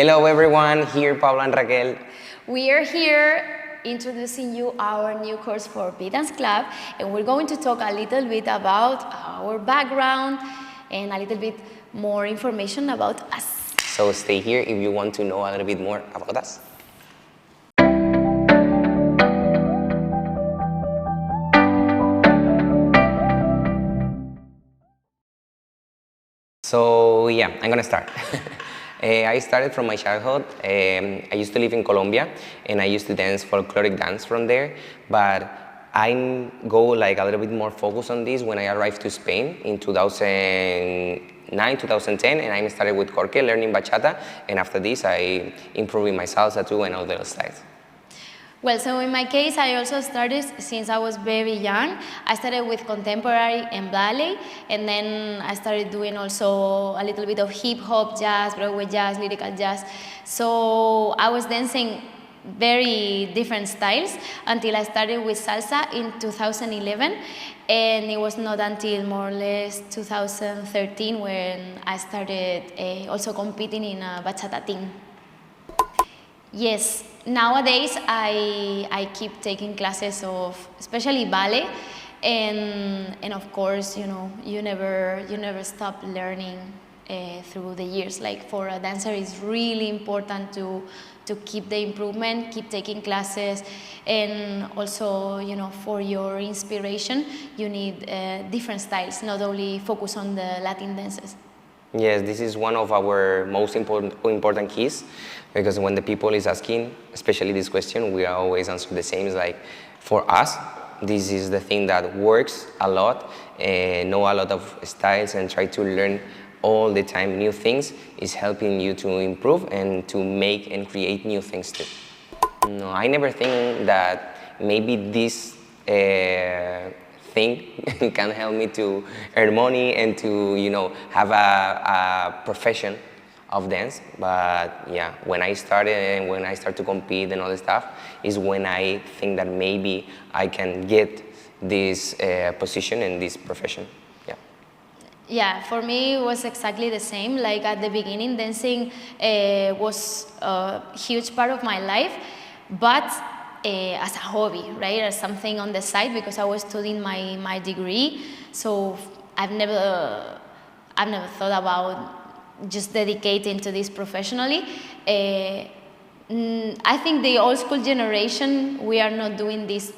Hello everyone, here Pablo and Raquel. We are here introducing you our new course for VdanceClub, and we're going to talk a little bit about our background and a little bit more information about us. So stay here if you want to know a little bit more about us. So yeah, I'm gonna start. I started from my childhood. I used to live in Colombia, and I used to dance folkloric dance from there. But I go like a little bit more focused on this when I arrived to Spain in 2009, 2010, and I started with 𝗘𝗺𝗿, learning bachata. And after this, I improved in my salsa too and all those styles. Well, so in my case, I also started since I was very young. I started with contemporary and ballet, and then I started doing also a little bit of hip-hop, jazz, Broadway jazz, lyrical jazz. So I was dancing very different styles until I started with salsa in 2011, and it was not until more or less 2013 when I started also competing in a bachata team. Yes, nowadays I keep taking classes of especially ballet, and of course, you know, you never stop learning through the years. Like for a dancer, it's really important to keep the improvement, keep taking classes, and also, you know, for your inspiration, you need different styles, not only focus on the Latin dances. Yes, this is one of our most important keys, because when the people is asking, especially this question, we always answer the same. It's like, for us, this is the thing that works a lot, know a lot of styles and try to learn all the time new things is helping you to improve and to make and create new things too. No, I never think that maybe this thing can help me to earn money and to, you know, have a profession of dance. But yeah, when I started and when I start to compete and all this stuff is when I think that maybe I can get this position in this profession. Yeah, for me it was exactly the same. Like at the beginning, dancing was a huge part of my life, but as a hobby, right, as something on the side, because I was studying my degree. So I've never thought about just dedicating to this professionally. I think the old school generation, we are not doing this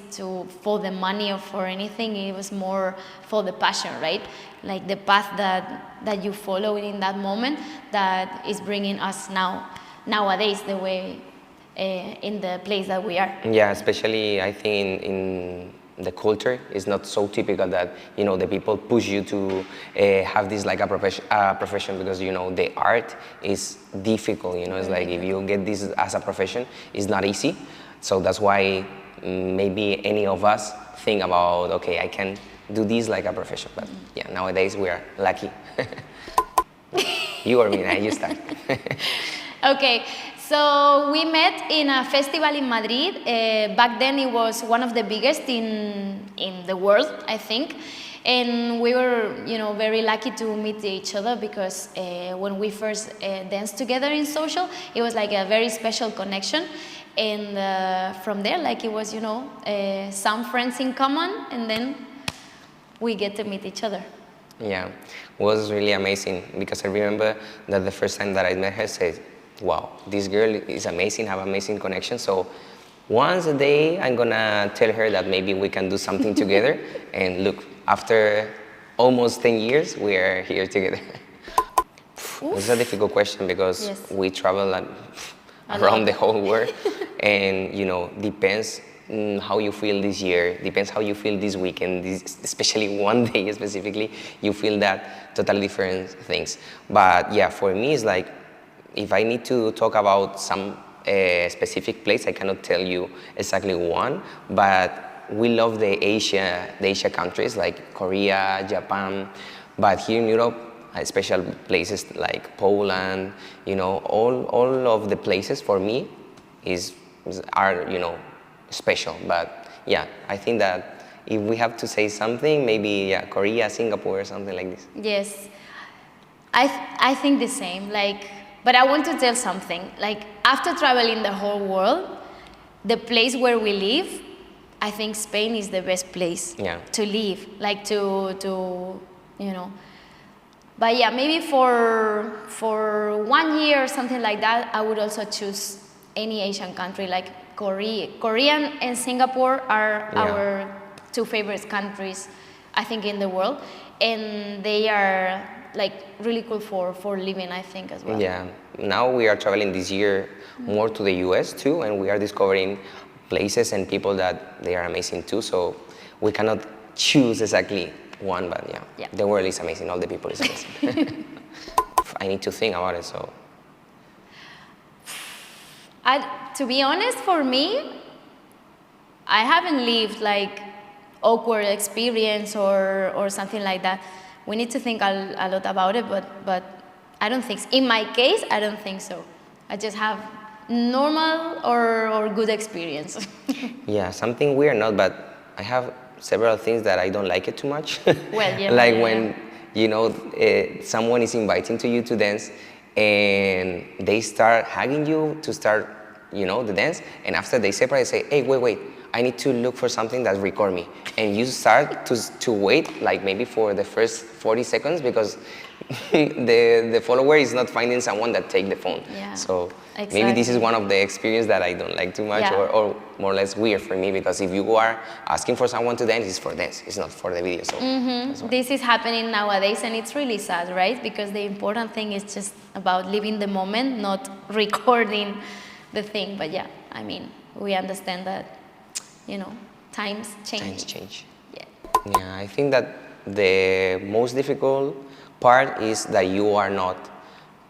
for the money or for anything. It was more for the passion, right? Like the path that you follow in that moment that is bringing us nowadays the way in the place that we are. Yeah, especially I think in the culture is not so typical that, you know, the people push you to have this like a profession, because, you know, the art is difficult, you know. It's like if you get this as a profession, it's not easy. So that's why maybe any of us think about, okay, I can do this like a profession. But yeah, nowadays we are lucky. You or me, you start. Okay. So we met in a festival in Madrid. Back then it was one of the biggest in the world, I think. And we were, you know, very lucky to meet each other, because when we first danced together in social, it was like a very special connection. And from there, like it was, you know, some friends in common, and then we get to meet each other. Yeah, it was really amazing, because I remember that the first time that I met her, said, wow, this girl is amazing, have amazing connection. So once a day, I'm gonna tell her that maybe we can do something together. And look, after almost 10 years, we are here together. It's a difficult question, because yes, we travel around the whole world. And, you know, depends how you feel this year, depends how you feel this weekend, especially one day specifically, you feel that totally different things. But yeah, for me, it's like, if I need to talk about some specific place, I cannot tell you exactly one, but we love the Asia countries like Korea, Japan, but here in Europe, special places like Poland, you know, all of the places for me are, you know, special. But yeah, I think that if we have to say something, maybe yeah, Korea, Singapore, something like this. Yes, I think the same. Like But I want to tell something. Like, after traveling the whole world, the place where we live, I think Spain is the best place to live. Like, to you know. But yeah, maybe for 1 year or something like that, I would also choose any Asian country. Like Korean and Singapore are our two favorite countries, I think, in the world. And they are like really cool for living, I think, as well. Yeah, now we are traveling this year more to the US too, and we are discovering places and people that they are amazing too. So we cannot choose exactly one, but the world is amazing. All the people is amazing. I need to think about it. So, to be honest, for me, I haven't lived like awkward experience or something like that. We need to think a lot about it, but I don't think so. In my case, I don't think so. I just have normal or good experience. Yeah, something weird, not, but I have several things that I don't like it too much. Well, yeah. Like when, you know, someone is inviting to you to dance and they start hugging you to start, you know, the dance, and after they separate, say, hey, wait, I need to look for something that record me. And you start to wait, like maybe for the first 40 seconds because the follower is not finding someone that take the phone. Yeah, so exactly. maybe this is one of the experience that I don't like too much, or more or less weird for me, because if you are asking for someone to dance, it's for dance, it's not for the video. So this is happening nowadays, and it's really sad, right? Because the important thing is just about living the moment, not recording the thing. But yeah, I mean, we understand that, you know, times change. Times change. Yeah, I think that the most difficult part is that you are not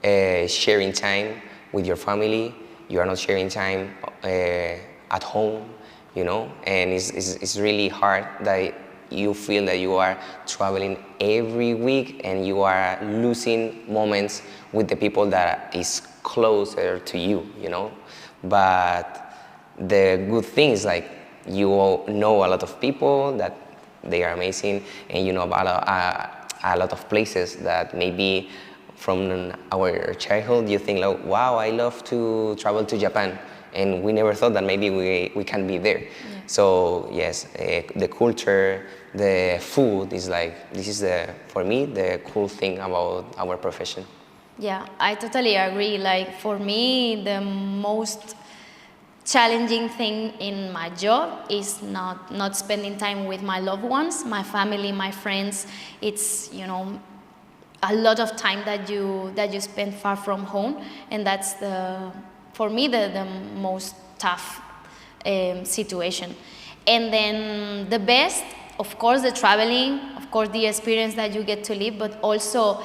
sharing time with your family, you are not sharing time at home, you know, and it's really hard that you feel that you are traveling every week and you are losing moments with the people that is closer to you, you know. But the good thing is, like, you know a lot of people that they are amazing, and you know about a lot of places that maybe from our childhood you think, like, wow, I love to travel to Japan, and we never thought that maybe we can be there. So yes, the culture, the food is like, this is for me the cool thing about our profession. Yeah, I totally agree. Like, for me, the most challenging thing in my job is not spending time with my loved ones, my family, my friends. It's, you know, a lot of time that you spend far from home, and that's for me the most tough situation. And then the best, of course, the traveling, of course, the experience that you get to live, but also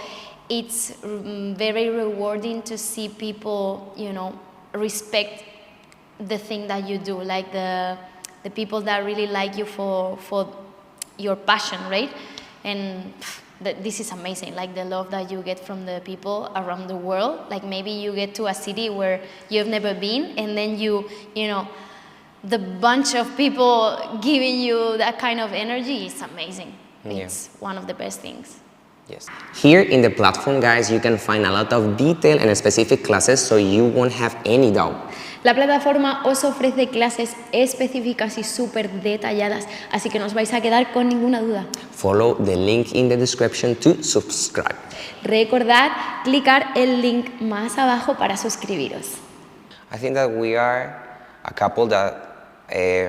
it's very rewarding to see people, you know, respect the thing that you do, like the people that really like you for your passion, right? And this is amazing, like the love that you get from the people around the world. Like, maybe you get to a city where you've never been, and then you know, the bunch of people giving you that kind of energy is amazing. It's one of the best things. Yes. Here in the platform, guys, you can find a lot of detail and specific classes, so you won't have any doubt. La plataforma os ofrece clases específicas y súper detalladas, así que no os vais a quedar con ninguna duda. Follow the link in the description to subscribe. Recordad clicar el link más abajo para suscribiros. I think that we are a couple that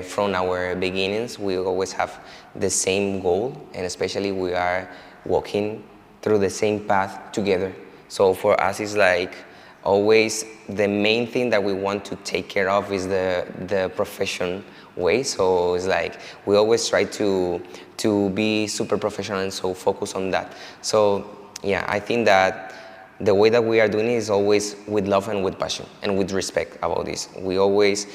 from our beginnings we always have the same goal, and especially we are walking through the same path together. So for us, it's like always the main thing that we want to take care of is the profession way. So it's like we always try to be super professional and so focus on that. So yeah, I think that the way that we are doing it is always with love and with passion and with respect about this. We always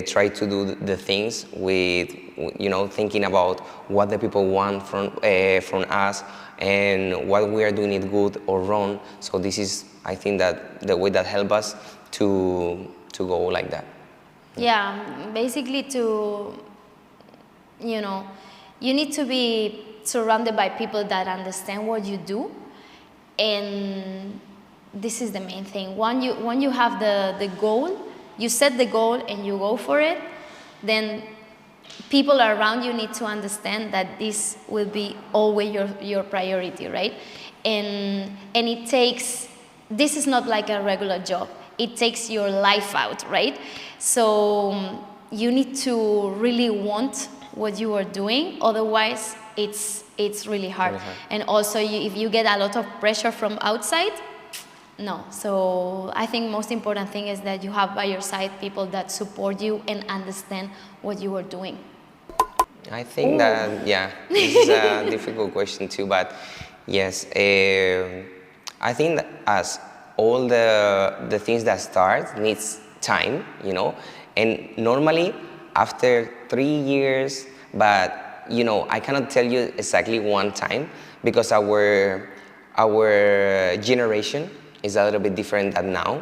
try to do the things with, you know, thinking about what the people want from us and what we are doing it good or wrong. So this is, I think, that the way that help us to go like that. Yeah, basically you know, you need to be surrounded by people that understand what you do, and this is the main thing. When you have the goal, you set the goal and you go for it, then people around you need to understand that this will be always your priority, right? And it takes, this is not like a regular job. It takes your life out, right? So you need to really want what you are doing, otherwise it's really hard. And also if you get a lot of pressure from outside, no. So I think most important thing is that you have by your side people that support you and understand what you are doing. I think that, yeah, this is a difficult question too, but yes, I think that as all the things that start needs time, you know, and normally after 3 years, but you know, I cannot tell you exactly one time because our generation is a little bit different than now,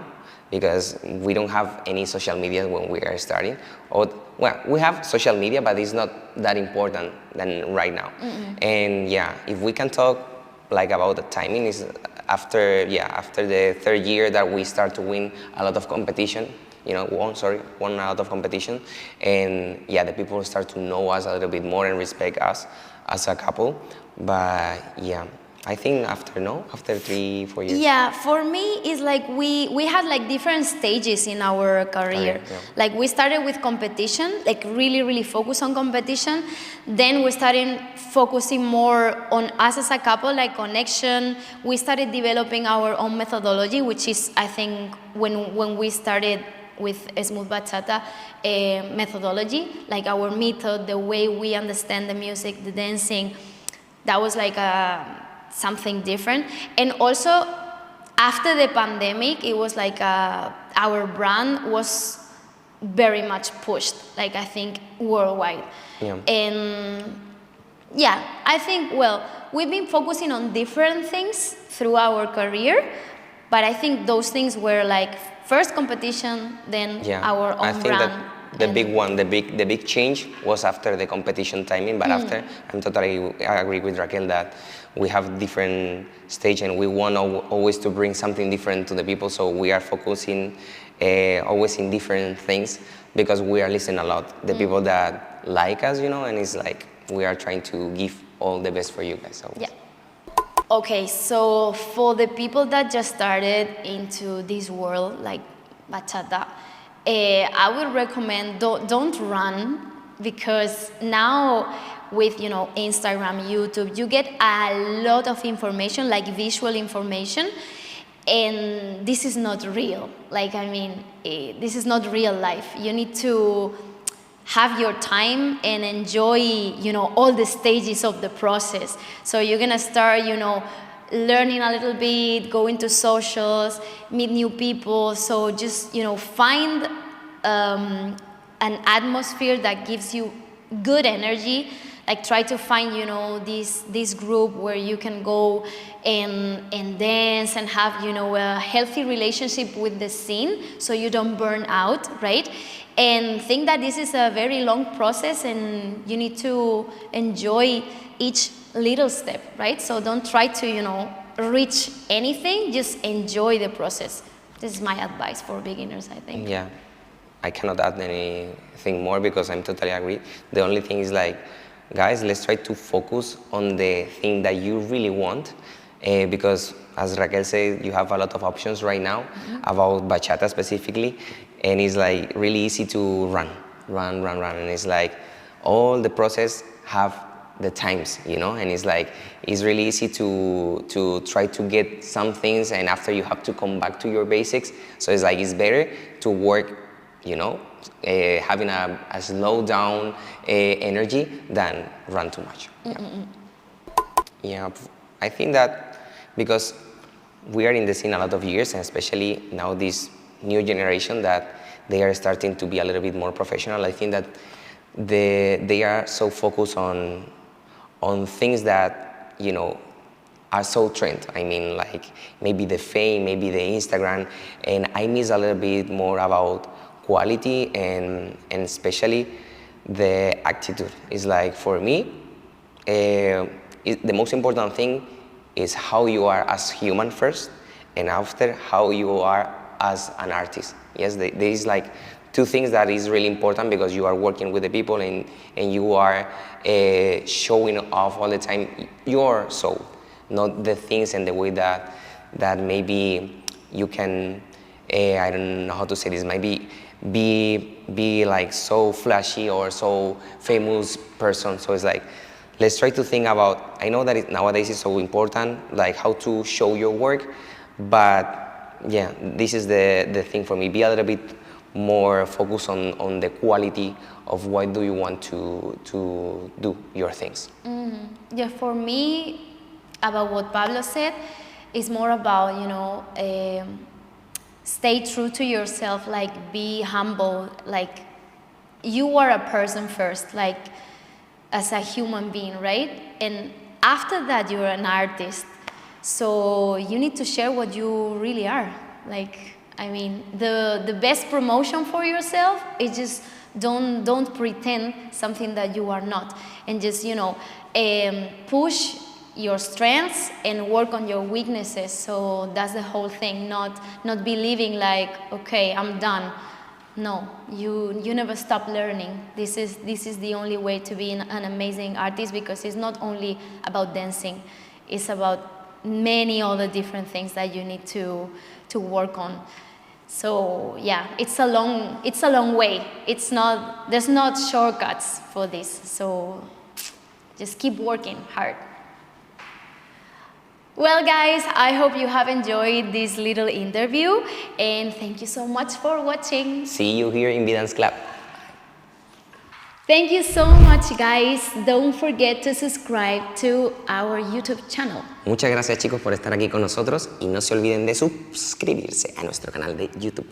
because we don't have any social media when we are starting. Or, well, we have social media, but it's not that important than right now. And yeah, if we can talk like about the timing, is after the 3rd year that we start to win a lot of competition, you know, won a lot of competition, and yeah, the people start to know us a little bit more and respect us as a couple. But yeah, I think after 3-4 years. Yeah, for me, it's like we had like different stages in our career. Yeah. Like we started with competition, like really focus on competition. Then we started focusing more on us as a couple, like connection. We started developing our own methodology, which is, I think, when we started with Smooth Bachata methodology, like our method, the way we understand the music, the dancing, that was like something different. And also after the pandemic, it was like our brand was very much pushed, like I think worldwide. Yeah. And yeah, I think, well, we've been focusing on different things through our career, but I think those things were like first competition, then our own I think brand. That the big one, the big change was after the competition timing, but after, I agree with Raquel that we have different stage and we want always to bring something different to the people, so we are focusing always in different things because we are listening a lot. The people that like us, you know, and it's like we are trying to give all the best for you guys. Always. Yeah. Okay, so for the people that just started into this world, like bachata, I would recommend don't run, because now with, you know, Instagram, YouTube, you get a lot of information, like visual information, and this is not real. Like, I mean, this is not real life. You need to have your time and enjoy, you know, all the stages of the process. So you're gonna start, you know, learning a little bit, go into socials, meet new people. So just, you know, find an atmosphere that gives you good energy. Like try to find, you know, this group where you can go and dance and have, you know, a healthy relationship with the scene so you don't burn out, right? And think that this is a very long process and you need to enjoy each little step, right? So don't try to, you know, reach anything, just enjoy the process. This is my advice for beginners, I think. Yeah, I cannot add anything more because I'm totally agree. The only thing is like, guys, let's try to focus on the thing that you really want, because as Raquel said, you have a lot of options right now about bachata specifically, and it's like really easy to run, and it's like all the process have the times, you know, and it's like it's really easy to try to get some things, and after you have to come back to your basics. So it's like it's better to work, you know, having a slow down energy than run too much. Yeah, I think that because we are in the scene a lot of years, and especially now this new generation that they are starting to be a little bit more professional, I think that they are so focused on things that, you know, are so trend. I mean, like maybe the fame, maybe the Instagram, and I miss a little bit more about quality and especially the attitude. It's like for me, the most important thing is how you are as human first, and after how you are as an artist. Yes, there is like two things that is really important because you are working with the people and you are showing off all the time your soul, not the things and the way that maybe you can, I don't know how to say this, maybe be like so flashy or so famous person. So it's like, let's try to think about, I know that nowadays it's so important, like how to show your work, but yeah, this is the thing for me. Be a little bit more focused on the quality of what do you want to do your things. Yeah, for me, about what Pablo said, is more about, you know, stay true to yourself, like be humble, like you are a person first, like as a human being, right? And after that, you're an artist. So you need to share what you really are. Like, I mean, the best promotion for yourself is just don't pretend something that you are not, and just, you know, push your strengths and work on your weaknesses. So that's the whole thing. Not believing like, okay, I'm done. No, you never stop learning. This is the only way to be an amazing artist, because it's not only about dancing. It's about many other different things that you need to work on. So yeah, it's a long way. There's not shortcuts for this. So just keep working hard. Well, guys, I hope you have enjoyed this little interview, and thank you so much for watching. See you here in VdanceClub. Thank you so much, guys. Don't forget to subscribe to our YouTube channel. Muchas gracias, chicos, por estar aquí con nosotros y no se olviden de suscribirse a nuestro canal de YouTube.